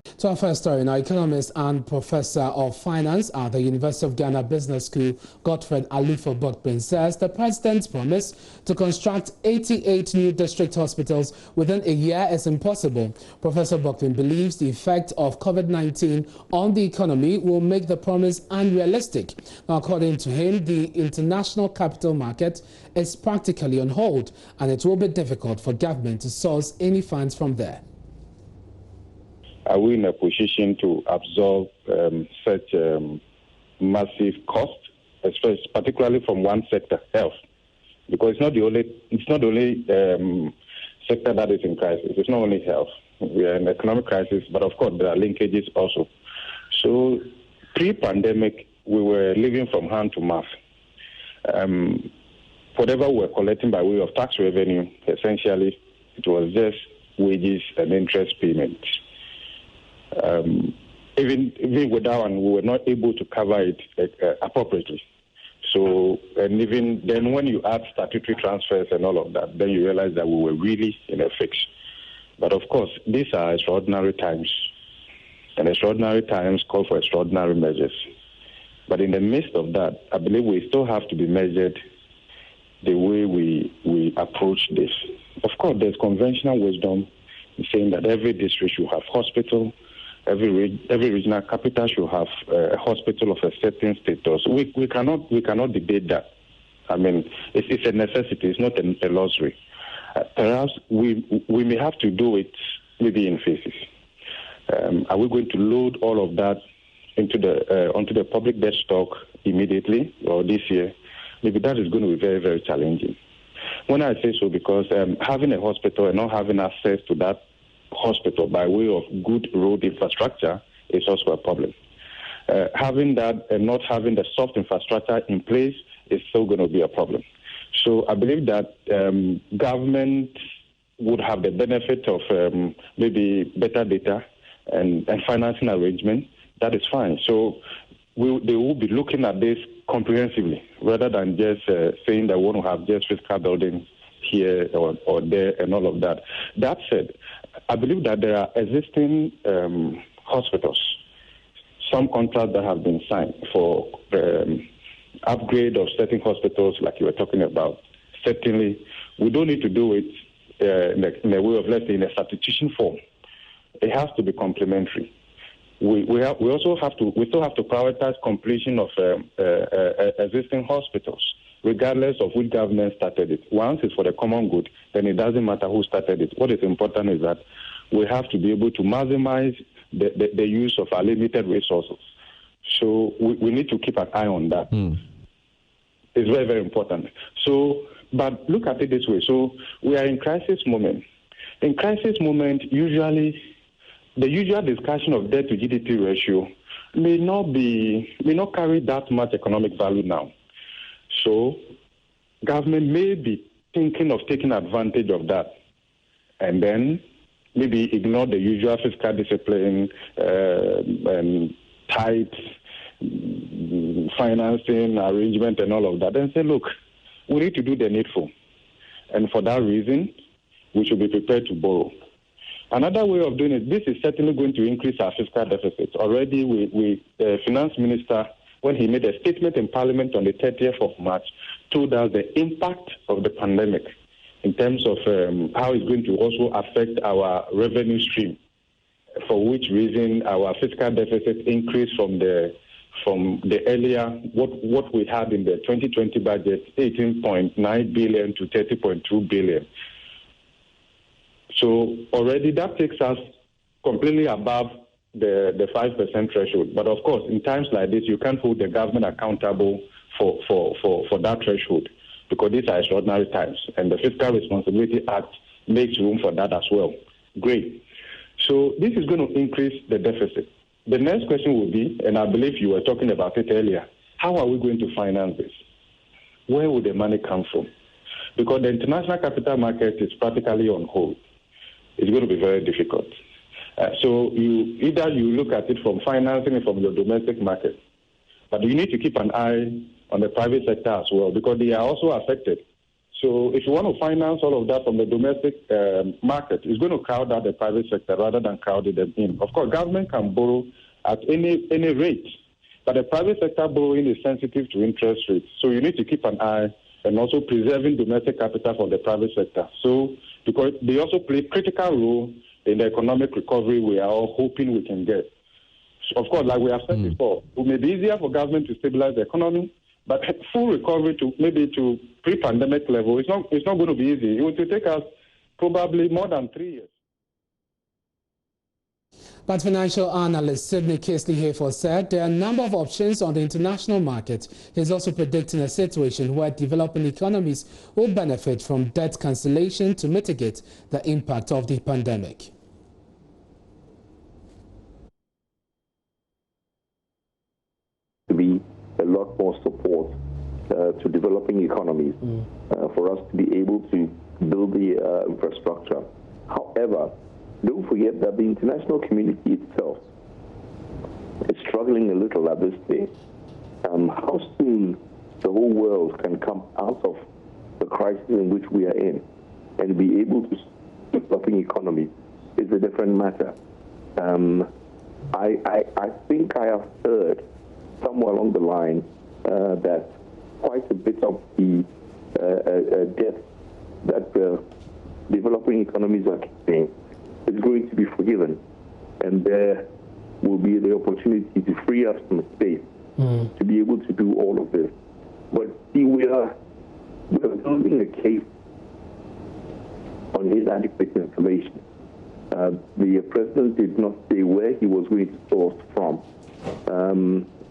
To our first story now, economist and professor of finance at the University of Ghana Business School, Godfred Alufo-Bokpin, says the president's promise to construct 88 new district hospitals within a year is impossible. Professor Bokpin believes the effect of COVID-19 on the economy will make the promise unrealistic. Now, according to him, the international capital market is practically on hold, and it will be difficult for government to source any funds from there. Are we in a position to absorb such massive cost, especially particularly from one sector, health? Because it's not the only sector that is in crisis. It's not only health. We are in economic crisis, but of course there are linkages also. So pre-pandemic, we were living from hand to mouth. Whatever we were collecting by way of tax revenue, essentially, it was just wages and interest payments. Even with that one, we were not able to cover it appropriately. So, and even then when you add statutory transfers and all of that, then you realize that we were really in a fix. But of course, these are extraordinary times, and extraordinary times call for extraordinary measures. But in the midst of that, I believe we still have to be measured the way we approach this. Of course, there's conventional wisdom in saying that every district should have hospital, every regional capital should have a hospital of a certain status. We cannot debate that. I mean, it's a necessity. It's not a luxury. Perhaps we may have to do it maybe in phases. Are we going to load all of that onto the public debt stock immediately or this year? Maybe that is going to be very, very challenging. When I say so, because having a hospital and not having access to that hospital by way of good road infrastructure is also a problem. Having that and not having the soft infrastructure in place is still going to be a problem. So I believe that government would have the benefit of maybe better data and financing arrangement. That is fine. So they will be looking at this comprehensively rather than just saying that we want to have just fiscal buildings here or there and all of that. That said, I believe that there are existing hospitals, some contracts that have been signed for upgrade of certain hospitals like you were talking about. Certainly, we don't need to do it in a way of, let's say, in a substitution form. It has to be complementary. We still have to prioritize completion of existing hospitals, regardless of which government started it. Once it's for the common good, then it doesn't matter who started it. What is important is that we have to be able to maximize the use of our limited resources. So we need to keep an eye on that. It's very, very important. So, but look at it this way. So we are in crisis moment. In crisis moment, usually the usual discussion of debt to GDP ratio may not carry that much economic value now. So government may be thinking of taking advantage of that and then maybe ignore the usual fiscal discipline and tight financing arrangement and all of that and say, look, we need to do the needful. And for that reason, we should be prepared to borrow. Another way of doing it, this is certainly going to increase our fiscal deficit. Already, the finance minister, when he made a statement in Parliament on the 30th of March, told us the impact of the pandemic in terms of how it's going to also affect our revenue stream, for which reason our fiscal deficit increased from the earlier, what we had in the 2020 budget, 18.9 billion to 30.2 billion. So already that takes us completely above the 5% threshold. But of course, in times like this, you can't hold the government accountable for that threshold because these are extraordinary times. And the Fiscal Responsibility Act makes room for that as well. Great. So this is going to increase the deficit. The next question will be, and I believe you were talking about it earlier, how are we going to finance this? Where will the money come from? Because the international capital market is practically on hold. It's going to be very difficult. So you look at it from financing it from your domestic market, but you need to keep an eye on the private sector as well because they are also affected. So if you want to finance all of that from the domestic market, it's going to crowd out the private sector rather than crowding them in. Of course, government can borrow at any rate, but the private sector borrowing is sensitive to interest rates. So you need to keep an eye and also preserving domestic capital for the private sector. So because they also play a critical role in the economic recovery we are all hoping we can get. So of course, like we have said before, it may be easier for government to stabilize the economy, but full recovery to maybe to pre-pandemic level, it's not going to be easy. It will take us probably more than 3 years. But financial analyst Sidney Casely-Hayford said there are a number of options on the international market. He's also predicting a situation where developing economies will benefit from debt cancellation to mitigate the impact of the pandemic. To be a lot more support to developing economies for us to be able to build the infrastructure. However, don't forget that the international community itself is struggling a little at this stage. How soon the whole world can come out of the crisis in which we are in and be able to developing economies is a different matter. I think I have heard somewhere along the line that quite a bit of the debt that developing economies are keeping is going to be forgiven, and there will be the opportunity to free up some space to be able to do all of this. But see, we are building a case on inadequate information. The president did not say where he was going to source from,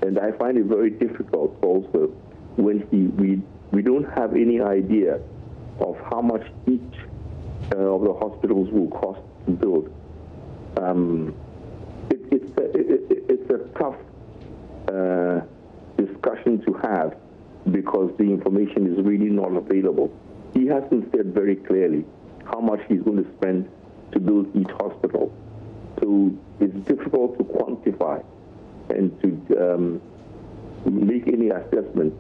and I find it very difficult also when we don't have any idea of how much each of the hospitals will cost to build. It's a tough discussion to have because the information is really not available. He hasn't said very clearly how much he's going to spend to build each hospital. So it's difficult to quantify and to make any assessment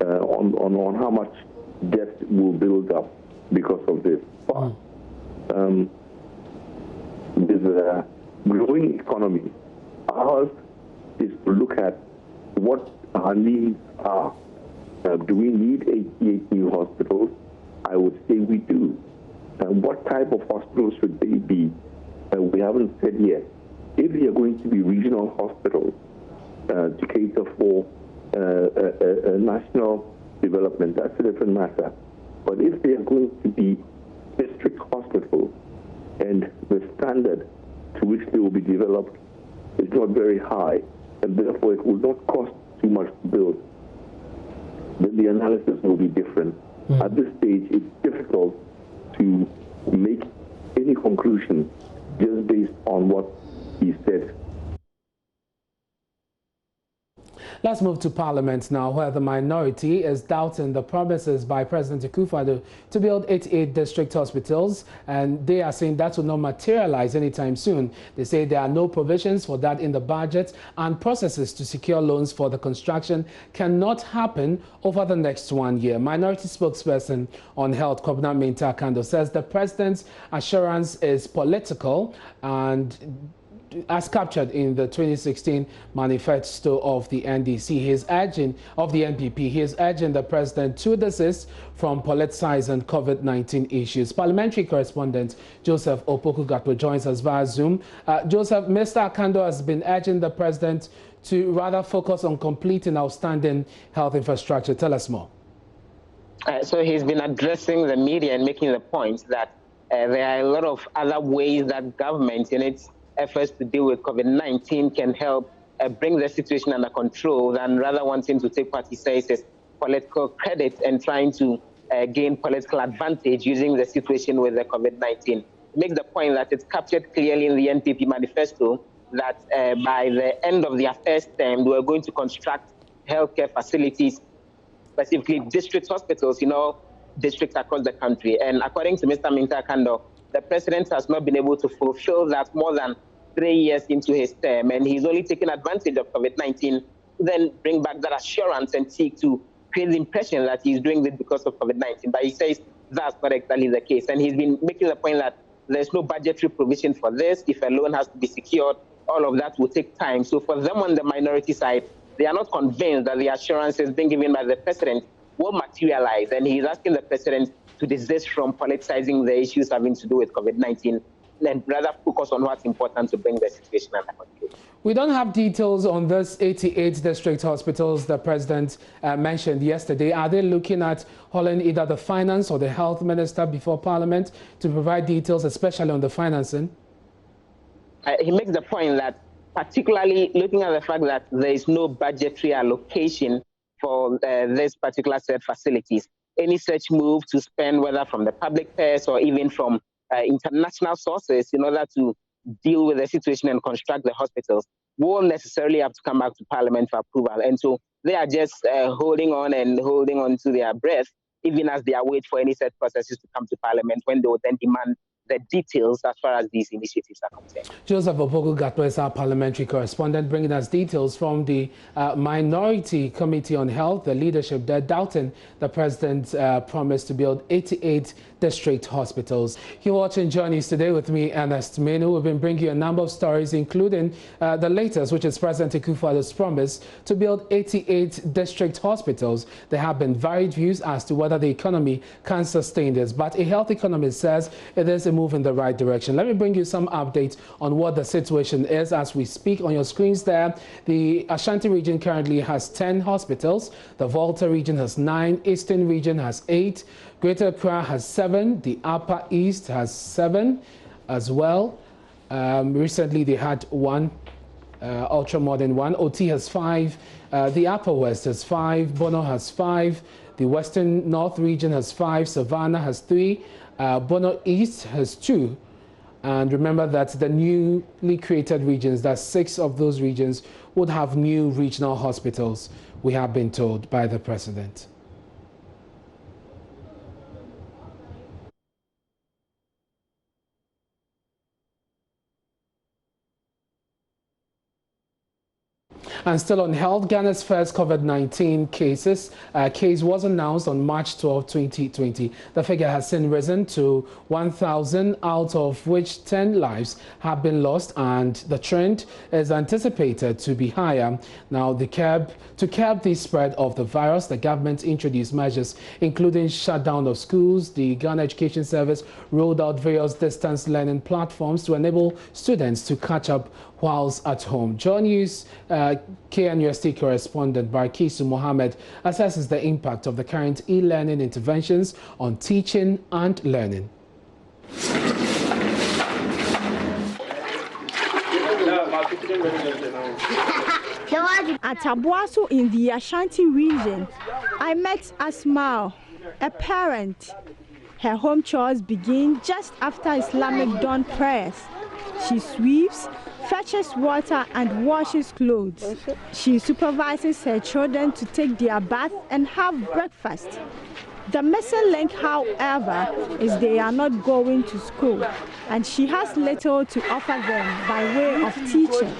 on how much debt will build up because of this. But there's a growing economy. Ours is to look at what our needs are. Do we need 88 new hospitals? I would say we do. What type of hospitals should they be? We haven't said yet. If they are going to be regional hospitals to cater for a national development, that's a different matter. But if they are going to be district hospitals and the standard to which they will be developed is not very high, and therefore it will not cost too much to build, then the analysis will be different. At this stage, it's difficult to make any conclusion just based on what he said. Let's move to Parliament now, where the minority is doubting the promises by President Akufo-Addo to build 88 district hospitals, and they are saying that will not materialize anytime soon. They say there are no provisions for that in the budget, and processes to secure loans for the construction cannot happen over the next 1 year. Minority spokesperson on health, Kwabena Mintah-Kando, says the president's assurance is political and as captured in the 2016 manifesto of the NDC, he is urging the president to desist from politicizing COVID-19 issues. Parliamentary correspondent Joseph Opoku-Gatwo joins us via Zoom. Joseph, Mr. Akando has been urging the president to rather focus on completing outstanding health infrastructure. Tell us more. So he's been addressing the media and making the point that there are a lot of other ways that government in its efforts to deal with COVID-19 can help bring the situation under control than rather wanting to take what he says is political credit and trying to gain political advantage using the situation with the COVID-19. Make the point that it's captured clearly in the NPP manifesto that by the end of their first term, they were going to construct healthcare facilities, specifically district hospitals in all districts across the country. And according to Mr. Mintah-Kando, the president has not been able to fulfill that more than 3 years into his term, and he's only taken advantage of COVID-19 to then bring back that assurance and seek to create the impression that he's doing it because of COVID-19. But he says that's not exactly the case. And he's been making the point that there's no budgetary provision for this. If a loan has to be secured, all of that will take time. So for them on the minority side, they are not convinced that the assurances being given by the president will materialize. And he's asking the president to desist from politicizing the issues having to do with COVID-19 and rather focus on what's important to bring the situation under control. We don't have details on this 88 district hospitals the president mentioned yesterday. Are they looking at hauling either the finance or the health minister before parliament to provide details, especially on the financing? He makes the point that particularly looking at the fact that there is no budgetary allocation for this particular set facilities, any such move to spend, whether from the public purse or even from international sources in order to deal with the situation and construct the hospitals, won't necessarily have to come back to Parliament for approval. And so they are just holding on to their breath, even as they await for any such processes to come to Parliament, when they will then demand the details as far as these initiatives are concerned. Joseph Opoku-Gatwa is our parliamentary correspondent, bringing us details from the Minority Committee on Health. The leadership there doubting the president's promise to build 88 district hospitals. You're watching Journeys today with me, Ernest Menu. We've been bringing you a number of stories, including the latest, which is President Akufo-Addo's promise to build 88 district hospitals. There have been varied views as to whether the economy can sustain this, but a health economist says it is a move in the right direction. Let me bring you some updates on what the situation is as we speak. On your screens there, the Ashanti region currently has 10 hospitals. The Volta region has 9. Eastern region has 8. Greater Accra has 7. The Upper East has 7 as well. Recently they had 1, ultra modern 1. OT has 5. The Upper West has 5. Bono has 5. The Western North region has 5. Savannah has 3. Bono East has 2. And remember that the newly created regions, that 6 of those regions would have new regional hospitals, we have been told by the president. And still on health, Ghana's first COVID-19 case was announced on March 12, 2020. The figure has since risen to 1,000, out of which 10 lives have been lost, and the trend is anticipated to be higher. Now, to curb the spread of the virus, the government introduced measures including shutdown of schools. The Ghana Education Service rolled out various distance learning platforms to enable students to catch up whilst at home. John News KNUST correspondent Barkisu Mohammed assesses the impact of the current e-learning interventions on teaching and learning. At Abuaso in the Ashanti region, I met Asmao, a parent. Her home chores begin just after Islamic dawn prayers. She sweeps, fetches water and washes clothes. She supervises her children to take their bath and have breakfast. The missing link, however, is they are not going to school, and she has little to offer them by way of teaching.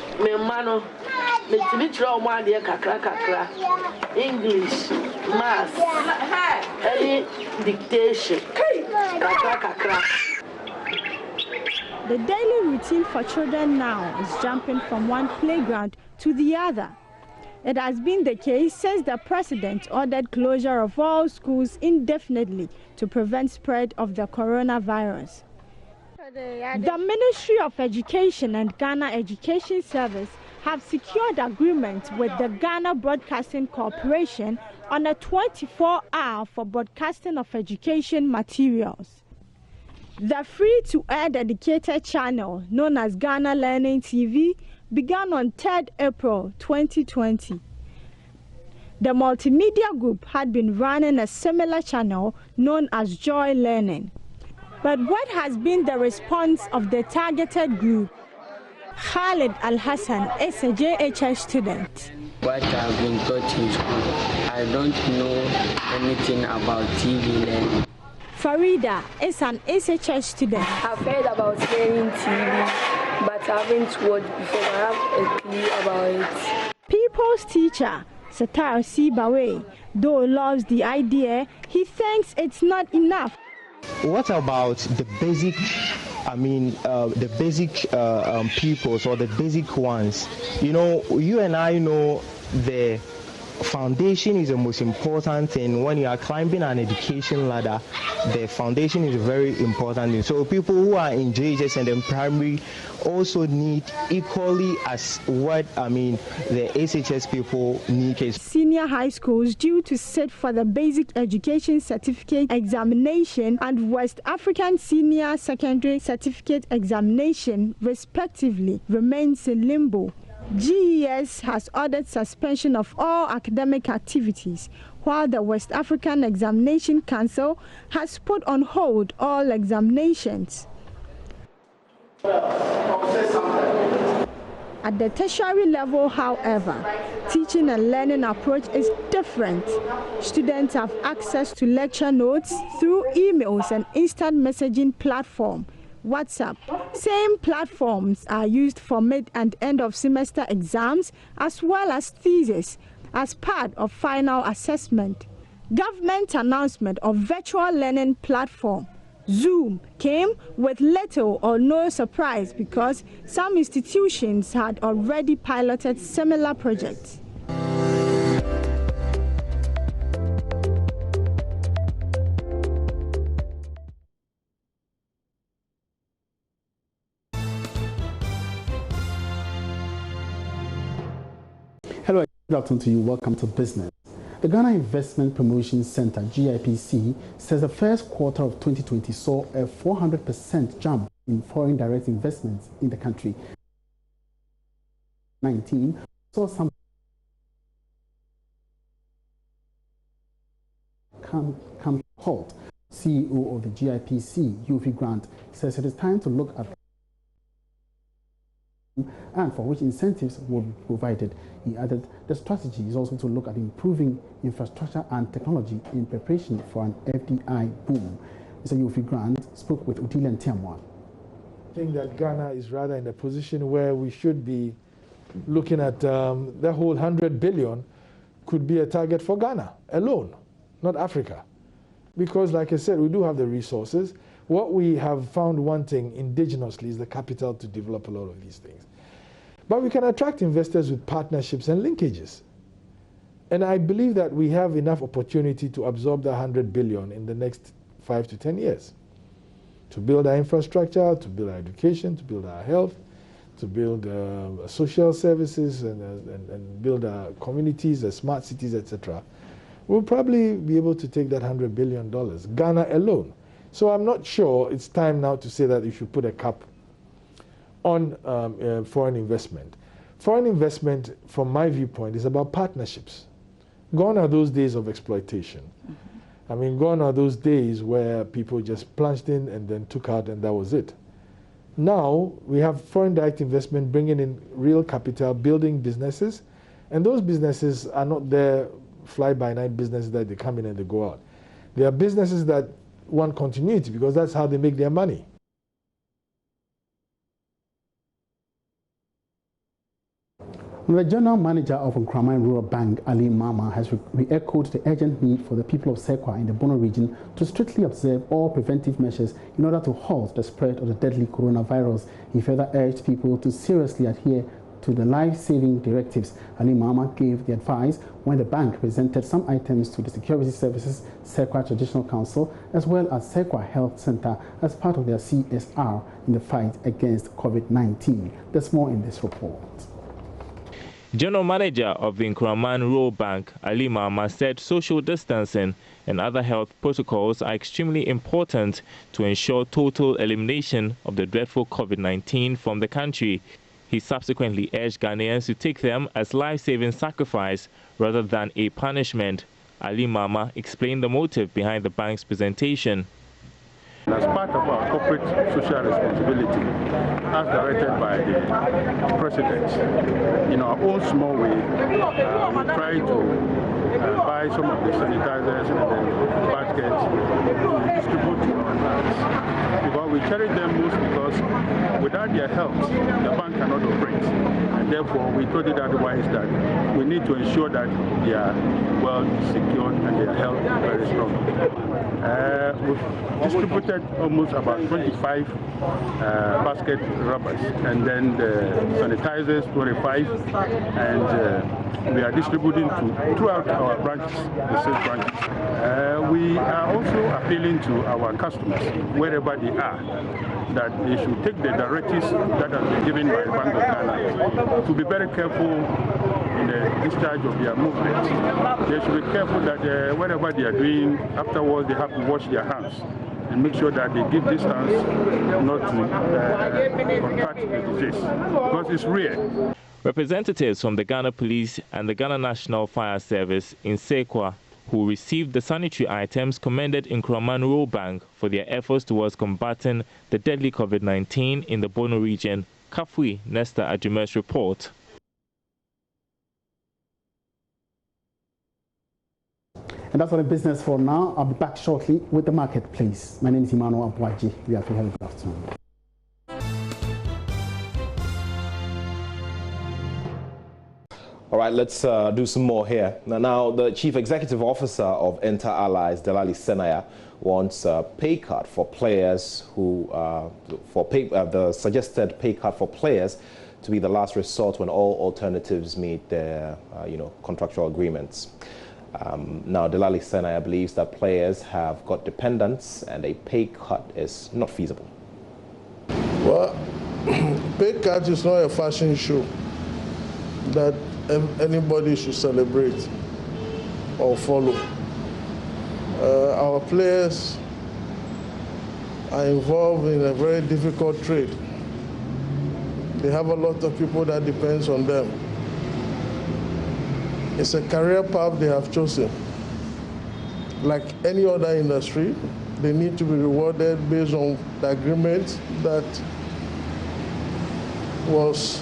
English, math, any dictation. The daily routine for children now is jumping from one playground to the other. It has been the case since the president ordered closure of all schools indefinitely to prevent spread of the coronavirus. The Ministry of Education and Ghana Education Service have secured agreement with the Ghana Broadcasting Corporation on a 24-hour for broadcasting of education materials. The free-to-air dedicated channel known as Ghana Learning TV began on 3rd April 2020. The multimedia group had been running a similar channel known as Joy Learning. But what has been the response of the targeted group? Khalid Al-Hassan is a JHS student. What I've been taught in school, I don't know anything about TV learning. Farida is an SHS student. I've heard about learning TV, but I haven't watched before. I have a clue about it. People's teacher Satar Sibawe, though loves the idea, he thinks it's not enough. What about the basic, the basic pupils or the basic ones? You know, you and I know the foundation is the most important thing. When you are climbing an education ladder, the foundation is very important. So people who are in JHS and then primary also need equally as what the SHS people need. Senior high schools due to sit for the Basic Education Certificate Examination and West African Senior Secondary Certificate Examination respectively remains in limbo. GES has ordered suspension of all academic activities, while the West African Examination Council has put on hold all examinations. At the tertiary level, however, teaching and learning approach is different. Students have access to lecture notes through emails and instant messaging platform. WhatsApp. Same platforms are used for mid and end of semester exams as well as thesis as part of final assessment. Government announcement of virtual learning platform Zoom came with little or no surprise because some institutions had already piloted similar projects. Hello, good afternoon to you. Welcome to Business. The Ghana Investment Promotion Center, GIPC, says the first quarter of 2020 saw a 400% jump in foreign direct investments in the country. 19 saw some come to halt. CEO of the GIPC, Yufi Grant, says it is time to look at and for which incentives will be provided. He added the strategy is also to look at improving infrastructure and technology in preparation for an FDI boom. Mr. Yufi Grant spoke with Utilan Tiamwa. I think that Ghana is rather in a position where we should be looking at the whole 100 billion could be a target for Ghana alone, not Africa. Because like I said, we do have the resources. What we have found wanting indigenously is the capital to develop a lot of these things. But we can attract investors with partnerships and linkages. And I believe that we have enough opportunity to absorb the 100 billion in the next 5 to 10 years. To build our infrastructure, to build our education, to build our health, to build social services and build our communities, smart cities, etc. We'll probably be able to take that $100 billion, Ghana alone. So I'm not sure it's time now to say that you should put a cap on foreign investment. Foreign investment, from my viewpoint, is about partnerships. Gone are those days of exploitation. I mean, gone are those days where people just plunged in and then took out and that was it. Now, we have foreign direct investment bringing in real capital, building businesses, and those businesses are not there fly-by-night businesses that they come in and they go out. They are businesses that want continuity because that's how they make their money. The general manager of Nkraman Rural Bank, Ali Mama, has re-echoed the urgent need for the people of Sekwa in the Bono region to strictly observe all preventive measures in order to halt the spread of the deadly coronavirus. He further urged people to seriously adhere to the life-saving directives. Ali Mama gave the advice when the bank presented some items to the Security Services Sekwa Traditional Council as well as Sekwa Health Center as part of their CSR in the fight against COVID-19. There's more in this report. General Manager of the Nkraman Rural Bank, Ali Mama, said social distancing and other health protocols are extremely important to ensure total elimination of the dreadful COVID-19 from the country. He subsequently urged Ghanaians to take them as life-saving sacrifice rather than a punishment. Ali Mama explained the motive behind the bank's presentation. As part of our corporate social responsibility, as directed by the President, in our own small way, we try to buy some of the sanitizers and the baskets to distribute to our clients. Because we cherish them most because without their help, the bank cannot operate. therefore, we thought it otherwise that we need to ensure that they are well secured and their health very strong. We've distributed almost about 25 basket rubbers, and then the sanitizers 25, and we are distributing throughout our branches, the 6 branches. We are also appealing to our customers, wherever they are, that they should take the directives that have been given by the Bank of Ghana to be very careful in the discharge of their movements. They should be careful that whatever they are doing, afterwards they have to wash their hands and make sure that they give distance not to contract the disease, because it's rare. Representatives from the Ghana Police and the Ghana National Fire Service in Sekwa, who received the sanitary items, commended Nkraman Rural Bank for their efforts towards combating the deadly COVID-19 in the Bono region. Kafui, Nesta Ajume's report. And that's all the business for now. I'll be back shortly with the marketplace. My name is Emmanuel Abwaji. We have to have a good afternoon. All right, let's do some more here. Now, the Chief Executive Officer of Enter Allies, Delali Senaya, wants a pay cut for players who, the suggested pay cut for players to be the last resort when all alternatives meet their, contractual agreements. Now, Delali Senaya believes that players have got dependents and a pay cut is not feasible. Well, pay cut is not a fashion show that anybody should celebrate or follow. Our players are involved in a very difficult trade. They have a lot of people that depends on them. It's a career path they have chosen. Like any other industry, they need to be rewarded based on the agreement that was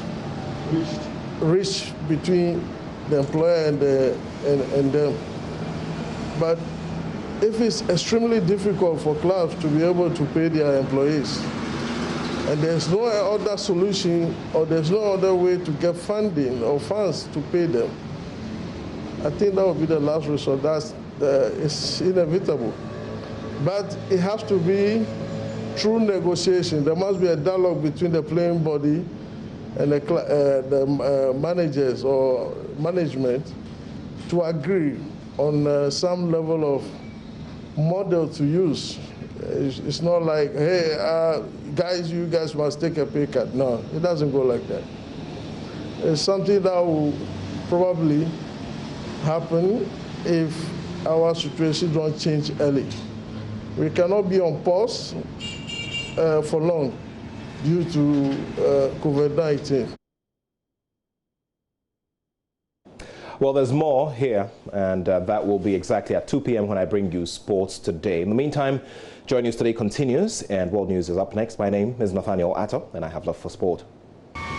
reached between the employer and them. But if it's extremely difficult for clubs to be able to pay their employees, and there's no other solution or there's no other way to get funding or funds to pay them, I think that would be the last resort. It's inevitable. But it has to be through negotiation. There must be a dialogue between the playing body and the managers or management to agree on some level of model to use. It's not like, hey, guys, you guys must take a pay cut. No, it doesn't go like that. It's something that will probably happen if our situation don't change early. We cannot be on pause for long due to COVID-19. Well, there's more here, and that will be exactly at 2 p.m. when I bring you Sports Today. In the meantime, Joy News Today continues, and World News is up next. My name is Nathaniel Atto, and I have love for sport.